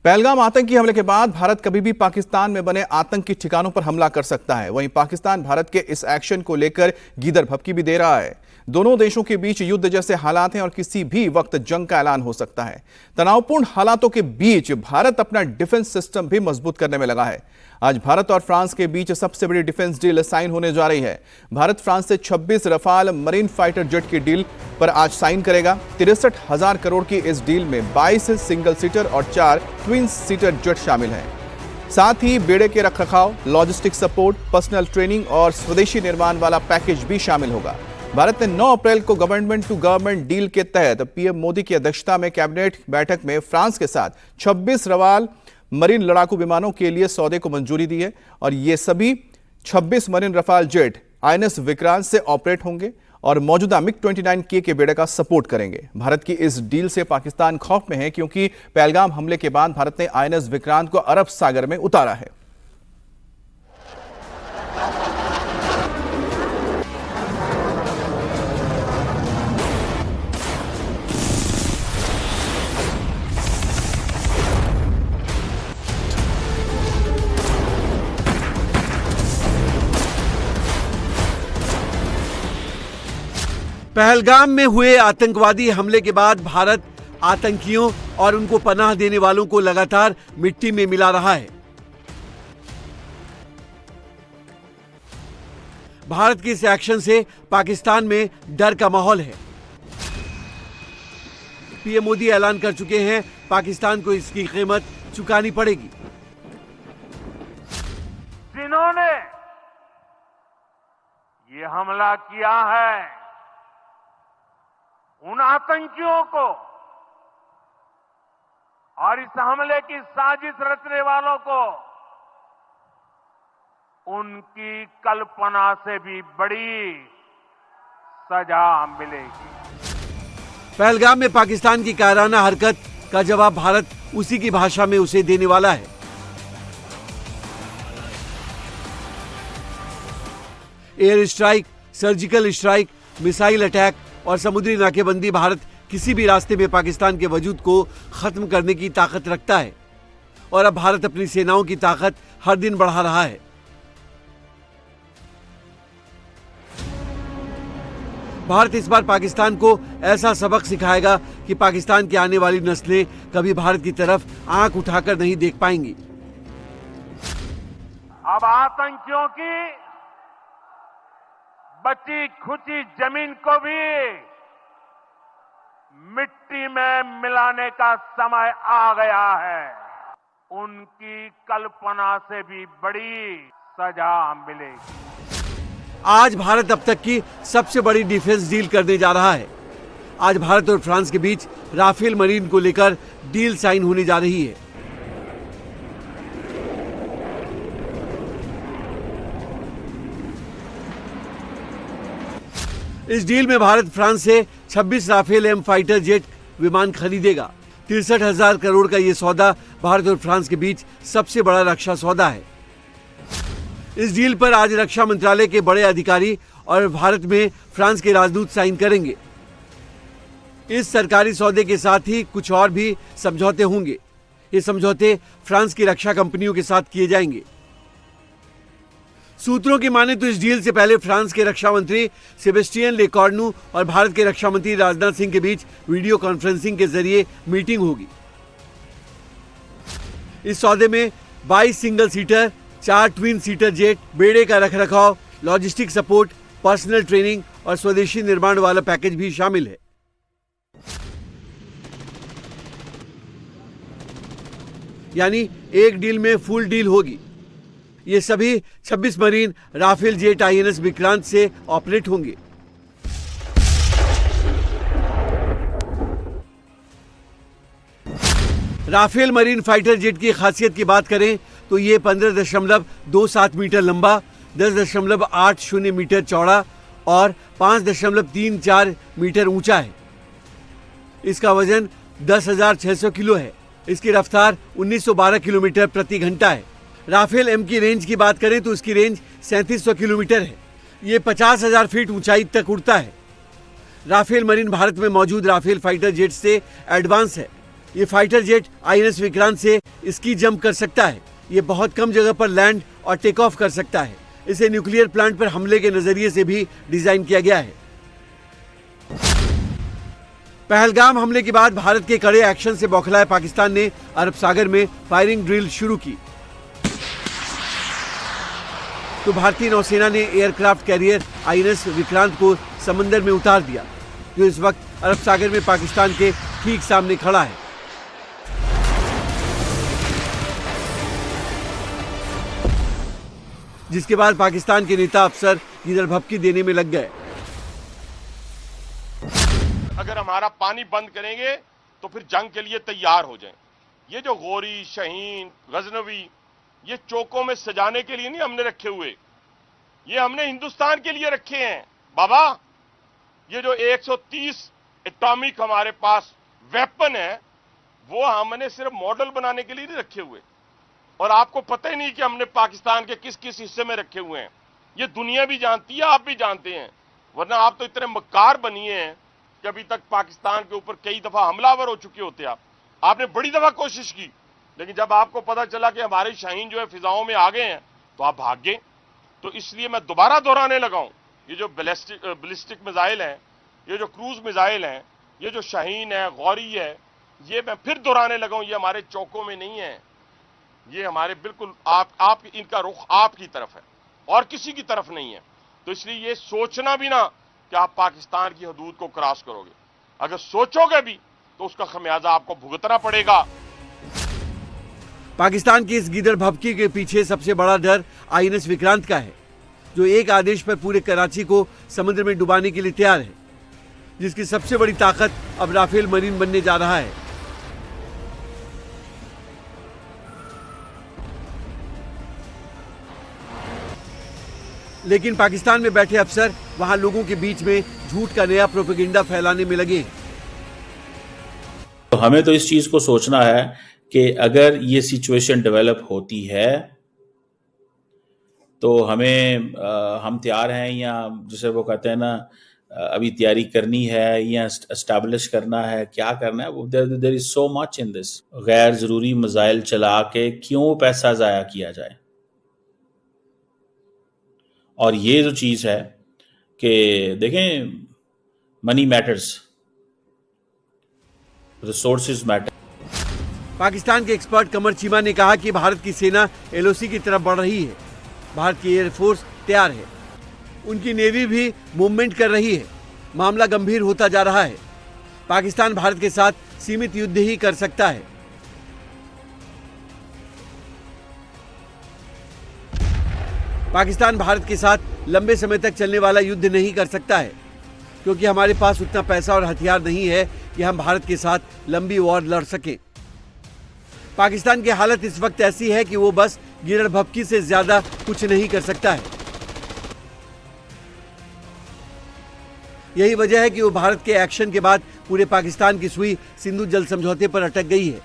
पहलगाम आतंकी हमले के बाद भारत कभी भी पाकिस्तान में बने आतंकी ठिकानों पर हमला कर सकता है। वहीं पाकिस्तान भारत के इस एक्शन को लेकर गीदड़ भभकी भी दे रहा है। दोनों देशों के बीच युद्ध जैसे हालात हैं और किसी भी वक्त जंग का ऐलान हो सकता है। तनावपूर्ण हालातों के बीच भारत अपना डिफेंस सिस्टम भी मजबूत करने में लगा है। आज भारत और फ्रांस के बीच सबसे बड़ी डिफेंस डील साइन होने जा रही है। भारत फ्रांस से 26 रफाल मरीन फाइटर जेट की डील पर आज साइन करेगा। 63,000 करोड़ की इस डील में 22 सिंगल सीटर और 4 ट्विन सीटर जेट शामिल हैं। साथ ही बेड़े के रखरखाव, लॉजिस्टिक सपोर्ट, पर्सनल ट्रेनिंग और स्वदेशी निर्माण वाला पैकेज भी शामिल होगा। भारत ने 9 अप्रैल को गवर्नमेंट टू गवर्नमेंट डील के तहत पीएम मोदी की अध्यक्षता में कैबिनेट बैठक में फ्रांस के साथ 26 रफाल मरीन लड़ाकू विमानों के लिए सौदे को मंजूरी दी है और ये सभी 26 marine Rafale jet INS Vikrant से ऑपरेट होंगे और मौजूदा MiG-29K के बेड़े का सपोर्ट करेंगे। भारत की इस डील से पाकिस्तान खौफ में है क्योंकि पहलगाम हमले के बाद भारत ने आईएनएस विक्रांत को अरब सागर में उतारा है। पहलगाम में हुए आतंकवादी हमले के बाद भारत आतंकियों और उनको पनाह देने वालों को लगातार मिट्टी में मिला रहा है। भारत के इस एक्शन से पाकिस्तान में डर का माहौल है। पीएम मोदी ऐलान कर चुके हैं पाकिस्तान को इसकी कीमत चुकानी पड़ेगी। जिन्होंने ये हमला किया है उन आतंकियों को और इस हमले की साजिश रचने वालों को उनकी कल्पना से भी बड़ी सजा मिलेगी। पहलगाम में पाकिस्तान की कायराना हरकत का जवाब भारत उसी की भाषा में उसे देने वाला है। Air strike, surgical strike, missile attack और समुद्री नाकेबंदी भारत किसी भी रास्ते में पाकिस्तान के वजूद को खत्म करने की ताकत रखता है और अब भारत अपनी सेनाओं की ताकत हर दिन बढ़ा रहा है। भारत इस बार पाकिस्तान को ऐसा सबक सिखाएगा कि पाकिस्तान की आने वाली नस्लें कभी भारत की तरफ आंख उठाकर नहीं देख पाएंगी। अब आतंकियों की बची खुची जमीन को भी मिट्टी में मिलाने का समय आ गया है। उनकी कल्पना से भी बड़ी सजा मिलेगी। आज भारत अब तक की सबसे बड़ी डिफेंस डील करने जा रहा है। आज भारत और फ्रांस के बीच राफेल मरीन को लेकर डील साइन होने जा रही है। इस डील में भारत फ्रांस से 26 राफेल एम फाइटर जेट विमान खरीदेगा। 63,000 करोड़ का यह सौदा भारत और फ्रांस के बीच सबसे बड़ा रक्षा सौदा है। इस डील पर आज रक्षा मंत्रालय के बड़े अधिकारी और भारत में फ्रांस के राजदूत साइन करेंगे। इस सरकारी सौदे के साथ ही कुछ और भी समझौते होंगे। ये समझौते फ्रांस की रक्षा कंपनियों के साथ किए जाएंगे। सूत्रों की माने तो इस डील से पहले फ्रांस के रक्षा मंत्री सेबेस्टियन लेकॉर्नु और भारत के रक्षा मंत्री राजनाथ सिंह के बीच वीडियो कॉन्फ्रेंसिंग के जरिए मीटिंग होगी। इस सौदे में 22 single seater, 4 twin seater jet, बेड़े का रखरखाव, लॉजिस्टिक सपोर्ट, पर्सनल ट्रेनिंग और स्वदेशी निर्माण वाला पैकेज भी शामिल है। यानी एक डील में फुल डील होगी। ये सभी 26 marine Rafale jet INS Vikrant से ऑपरेट होंगे। राफेल मरीन फाइटर जेट की खासियत की बात करें तो ये 15.27 मीटर लंबा, 10.80 मीटर चौड़ा और 5.34 मीटर ऊंचा है। इसका वजन 10,600 किलो है। इसकी रफ्तार 1912 किलोमीटर प्रति घंटा है। राफेल एम की रेंज की बात करें तो इसकी रेंज 3700 किलोमीटर है। ये 50,000 फीट ऊंचाई तक उड़ता है। राफेल मरीन भारत में मौजूद राफेल फाइटर जेट से एडवांस है। ये फाइटर जेट आईएनएस विक्रांत से स्की जंप कर सकता है। ये बहुत कम जगह पर लैंड और टेक ऑफ कर सकता है। इसे न्यूक्लियर प्लांट पर हमले के नजरिए से भी डिजाइन किया गया है। पहलगाम हमले के बाद भारत के कड़े एक्शन से बौखलाए पाकिस्तान ने अरब सागर में फायरिंग ड्रिल शुरू की तो भारतीय नौसेना ने एयरक्राफ्ट कैरियर आईएनएस विक्रांत को समंदर में उतार दिया, जो इस वक्त अरब सागर में पाकिस्तान के ठीक सामने खड़ा है। जिसके बाद पाकिस्तान के नेता अफसर गीदड़ भभकी देने में लग गए। अगर हमारा पानी बंद करेंगे तो फिर जंग के लिए तैयार हो जाएं। ये जो गौरी, शाहीन, गजनवी, ये चौकों में सजाने के लिए नहीं हमने रखे हुए, ये हमने हिंदुस्तान के लिए रखे हैं बाबा। ये जो 130 एटॉमिक हमारे पास वेपन है, वो हमने सिर्फ मॉडल बनाने के लिए नहीं रखे हुए। और आपको पता ही नहीं कि हमने पाकिस्तान के किस किस हिस्से में रखे हुए हैं। ये दुनिया भी जानती है, आप भी जानते हैं, वरना आप तो इतने मक्कार बनिए हैं कि अभी तक पाकिस्तान के ऊपर कई दफा हमलावर हो चुके होते। आपने बड़ी दफा कोशिश की, लेकिन जब आपको पता चला कि हमारे शाहीन जो है फिजाओं में आ गए हैं तो आप भाग गए। तो इसलिए मैं दोबारा दोहराने लगा हूं, ये जो बैलिस्टिक मिसाइल हैं, ये जो क्रूज मिसाइल हैं, ये जो शाहीन है, गौरी है, ये मैं फिर दोहराने लगा हूं, ये हमारे चौकों में नहीं है, ये हमारे बिल्कुल आप इनका रुख आपकी तरफ है और किसी की तरफ नहीं है। तो इसलिए ये सोचना भी ना कि आप पाकिस्तान की हदूद को क्रॉस करोगे। अगर सोचोगे भी तो उसका खमियाजा आपको भुगतना पड़ेगा। पाकिस्तान की इस गीदड़ भभकी के पीछे सबसे बड़ा डर आईएनएस विक्रांत का है, जो एक आदेश पर पूरे कराची को समुद्र में डुबाने के लिए तैयार है, जिसकी सबसे बड़ी ताकत अब राफेल मरीन बनने जा रहा है। लेकिन पाकिस्तान में बैठे अफसर वहां लोगों के बीच में झूठ का नया प्रोपेगेंडा फैलाने में लगे। तो हमें तो इस चीज को सोचना है कि अगर ये सिचुएशन डेवलप होती है तो हम तैयार हैं, या जैसे वो कहते हैं ना, अभी तैयारी करनी है या एस्टैब्लिश करना है, क्या करना है। There is so much in this. गैर जरूरी मिसाइल चला के क्यों पैसा जाया किया जाए। और ये जो चीज है कि देखें, money matters, resources matter. Pakistan के एक्सपर्ट कमर चीमा ने कहा कि भारत की सेना एलओसी की तरफ बढ़ रही है। भारत की एयरफोर्स तैयार है, उनकी नेवी भी मूवमेंट कर रही है। मामला गंभीर होता जा रहा है। पाकिस्तान भारत के साथ सीमित युद्ध ही कर सकता है। पाकिस्तान भारत के साथ लंबे समय तक चलने वाला युद्ध नहीं कर सकता है, क्योंकि हमारे पास उतना पैसा और हथियार नहीं है कि हम भारत के साथ लंबी वॉर लड़ सकें। पाकिस्तान की हालत इस वक्त ऐसी है कि वो बस गीदड़ भभकी से ज्यादा कुछ नहीं कर सकता है। यही वजह है कि वो भारत के एक्शन के बाद पूरे पाकिस्तान की सुई सिंधु जल समझौते पर अटक गई है।